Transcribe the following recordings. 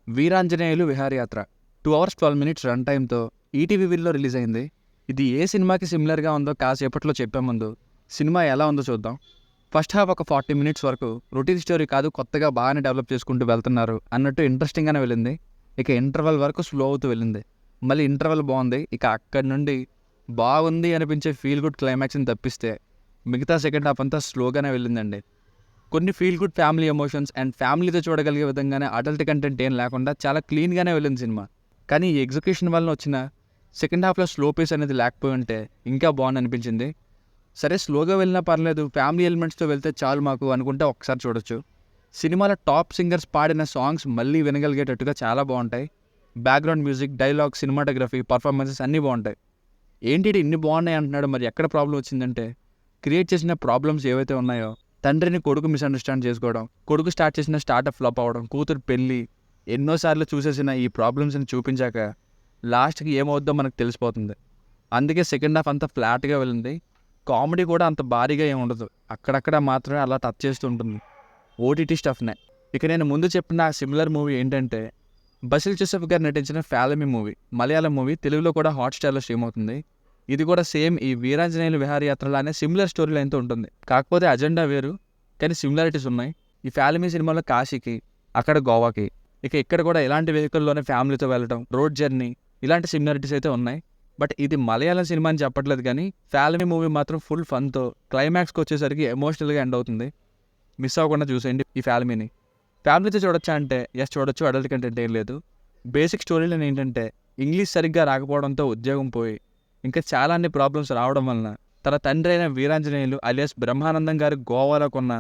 Veeranjaneyulu Viharayatra 2 hours 12 minutes run టైంతో ETV విల్లో release అయింది. ఇది ఏ సినిమాకి సిమిలర్గా ఉందో కాసేపట్లో చెప్పే ముందు సినిమా ఎలా ఉందో చూద్దాం. ఫస్ట్ హాఫ్ ఒక 40 minutes వరకు రొటీన్ స్టోరీ కాదు, కొత్తగా బాగానే డెవలప్ చేసుకుంటూ వెళ్తున్నారు అన్నట్టు ఇంట్రెస్టింగ్గానే వెళ్ళింది. ఇక ఇంటర్వెల్ వరకు స్లో అవుతూ వెళ్ళింది. మళ్ళీ ఇంటర్వెల్ బాగుంది. ఇక అక్కడి నుండి బాగుంది అనిపించే ఫీల్ గుడ్ క్లైమాక్స్ని తప్పిస్తే మిగతా సెకండ్ హాఫ్ అంతా స్లోగానే వెళ్ళిందండి. కొన్ని feel good family emotions and ఫ్యామిలీతో చూడగలిగే విధంగానే అడల్ట్ కంటెంట్ ఏం లేకుండా చాలా క్లీన్గానే వెళ్ళింది సినిమా. కానీ ఈ ఎగ్జిక్యూషన్ వల్ల వచ్చిన సెకండ్ హాఫ్లో స్లో పేస్ అనేది లేకపోయి ఉంటే ఇంకా బాగుంది అనిపించింది. సరే స్లోగా వెళ్ళినా పర్లేదు, ఫ్యామిలీ ఎలిమెంట్స్తో వెళ్తే చాలు మాకు అనుకుంటే ఒకసారి చూడొచ్చు. సినిమాలో టాప్ సింగర్స్ పాడిన సాంగ్స్ మళ్ళీ వినగలిగేటట్టుగా చాలా బాగుంటాయి. Background music, dialogue, cinematography, performances అన్నీ బాగుంటాయి. ఏంటి ఇన్ని బాగున్నాయి అంటున్నాడు, మరి ఎక్కడ ప్రాబ్లం వచ్చిందంటే క్రియేట్ చేసిన ప్రాబ్లమ్స్ ఏవైతే ఉన్నాయో, తండ్రిని కొడుకు మిస్అండర్స్టాండ్ చేసుకోవడం, కొడుకు స్టార్ట్ చేసిన స్టార్టప్ ఫ్లాప్ అవ్వడం, కూతురు పెళ్ళి, ఎన్నోసార్లు చూసేసిన ఈ ప్రాబ్లమ్స్ని చూపించాక లాస్ట్కి ఏమవుద్దో మనకు తెలిసిపోతుంది. అందుకే సెకండ్ హాఫ్ అంతా ఫ్లాట్గా వెళ్ళింది. కామెడీ కూడా అంత భారీగా ఏమి ఉండదు, అక్కడక్కడ మాత్రమే అలా టచ్ చేస్తూ ఉంటుంది. ఓటీటీ స్టఫ్నే. ఇక నేను ముందు చెప్పిన సిమిలర్ మూవీ ఏంటంటే బసిల్ జోసెఫ్ గారు నటించిన ఫ్యాలమీ మూవీ. మలయాళం మూవీ, తెలుగులో కూడా హాట్స్టార్లో స్ట్రీమ్ అవుతుంది. ఇది కూడా సేమ్ ఈ వీరాంజనేయులు విహారయాత్రలానే సిమిలర్ స్టోరీ లైన్తో ఉంటుంది. కాకపోతే అజెండా వేరు, కానీ సిమిలారిటీస్ ఉన్నాయి. ఈ ఫ్యాలమీ సినిమాలో కాశీకి, అక్కడ గోవాకి, ఇక ఇక్కడ కూడా ఇలాంటి వెహికల్లోనే ఫ్యామిలీతో వెళ్ళడం, రోడ్ జర్నీ, ఇలాంటి సిమిలారిటీస్ అయితే ఉన్నాయి. బట్ ఇది మలయాళం సినిమా అని చెప్పట్లేదు, కానీ ఫ్యాలమీ మూవీ మాత్రం ఫుల్ ఫన్తో క్లైమాక్స్కి వచ్చేసరికి ఎమోషనల్గా ఎండ్ అవుతుంది. మిస్ అవ్వకుండా చూసేయండి ఈ ఫ్యాలమీని. ఫ్యామిలీతో చూడొచ్చా అంటే ఎస్ చూడొచ్చు, అడల్ట్ కంటెంట్ ఏం లేదు. బేసిక్ స్టోరీలో ఏంటంటే ఇంగ్లీష్ సరిగ్గా రాకపోవడంతో ఉద్యోగం పోయి ఇంకా చాలా అన్ని ప్రాబ్లమ్స్ రావడం వలన తన తండ్రి అయిన వీరాంజనేయులు అలియాస్ బ్రహ్మానందం గారు గోవాలో కొన్న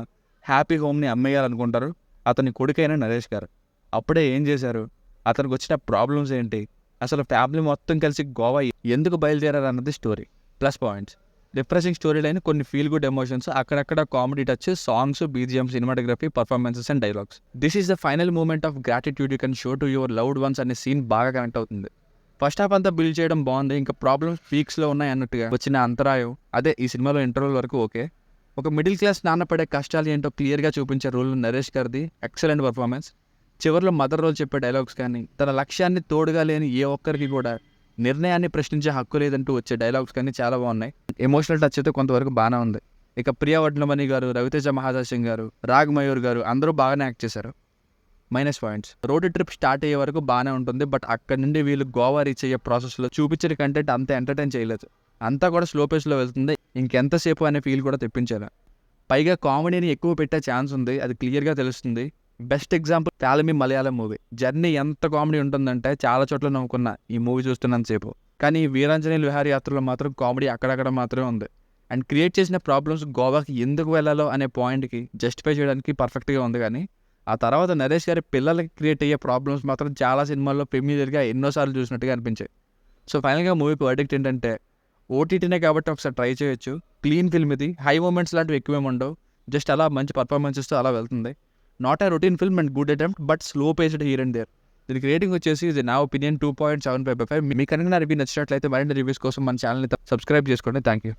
హ్యాపీ హోమ్ని అమ్మేయాలనుకుంటారు అతని కొడుకైన నరేష్ గారు. అప్పుడే ఏం చేశారు, అతనికి వచ్చిన ప్రాబ్లమ్స్ ఏంటి, అసలు ఫ్యామిలీ మొత్తం కలిసి గోవా ఎందుకు బయలుదేరారు అన్నది story. Plus points, refreshing story line, కొన్ని ఫీల్ గుడ్ ఎమోషన్స్, అక్కడక్కడ comedy touch, songs, BGM, cinematography, performances and dialogues. This is the final moment of gratitude you can show to your loved ones అనే scene బాగా connect అవుతుంది. First half అంతా build చేయడం బాగుంది, ఇంకా problems పీక్స్లో ఉన్నాయి అన్నట్టుగా వచ్చిన అంతరాయం అదే ఈ సినిమాలో ఇంటర్వెల్ వరకు ఓకే. ఒక మిడిల్ క్లాస్ నాన్న పడే కష్టాలు ఏంటో క్లియర్గా చూపించే రోల్ నరేష్ గారిది ఎక్సలెంట్ పర్ఫార్మెన్స్. చివరిలో మదర్ రోల్ చెప్పే డైలాగ్స్ కానీ, తన లక్ష్యాన్ని తోడుగా లేని ఏ ఒక్కరికి కూడా నిర్ణయాన్ని ప్రశ్నించే హక్కు లేదంటూ వచ్చే డైలాగ్స్ కానీ చాలా బాగున్నాయి. ఎమోషనల్ టచ్ అయితే కొంతవరకు బాగానే ఉంది. ఇక ప్రియా వడ్లమణి గారు, రవితేజ మహాదాస్ సింగ్ గారు, రాగ్ మయూర్ గారు అందరూ బాగానే యాక్ట్ చేశారు. Minus points, road trip start అయ్యే వరకు బాగానే ఉంటుంది, బట్ అక్కడ నుండి వీళ్ళు గోవా రీచ్ అయ్యే ప్రాసెస్లో చూపించిన కంటెంట్ అంత ఎంటర్టైన్ చేయలేదు. అంతా కూడా స్లో పేస్లో వెళ్తుంది, ఇంకెంతసేపు అనే ఫీల్ కూడా తెప్పించారు. పైగా కామెడీని ఎక్కువ పెట్టే ఛాన్స్ ఉంది, అది క్లియర్గా తెలుస్తుంది. Best example Falimy Malayalam movie. Journey ఎంత కామెడీ ఉంటుందంటే చాలా చోట్ల నవ్వుకున్నా ఈ మూవీ చూస్తున్నంతసేపు. కానీ ఈ వీరాంజనేయులు విహారయాత్రలో మాత్రం కామెడీ అక్కడక్కడ మాత్రమే ఉంది. అండ్ క్రియేట్ చేసిన ప్రాబ్లమ్స్ గోవాకి ఎందుకు వెళ్ళాలో అనే పాయింట్కి జస్టిఫై చేయడానికి పర్ఫెక్ట్గా ఉంది. కానీ ఆ తర్వాత నరేష్ గారి పిల్లలకి క్రియేట్ అయ్యే ప్రాబ్లమ్స్ మాత్రం చాలా సినిమాల్లో ఫెమిలియర్గా ఎన్నోసార్లు చూసినట్టుగా అనిపించాయి. సో ఫైనల్గా మూవీకి వర్డిక్ట్ ఏంటంటే ఓటీటీనే కాబట్టి ఒకసారి ట్రై చేయొచ్చు. క్లీన్ ఫిల్మ్ ఇది, హై మూమెంట్స్ లాంటివి ఎక్కువేమి ఉండవు, జస్ట్ అలా మంచి పర్ఫార్మెన్సెస్తో అలా వెళ్తుంది. Not a routine film and good attempt, but slow paced here and there. దీనికి రేటింగ్ వచ్చేసి ఇది నా ఒపీనియన్ 2.75/5. మీకు కనుక నా రివ్యూ నచ్చినట్లయితే మరిన్ని రివ్యూస్ కోసం మన ఛానల్ని సబ్స్క్రైబ్ చేసుకోండి. Thank you.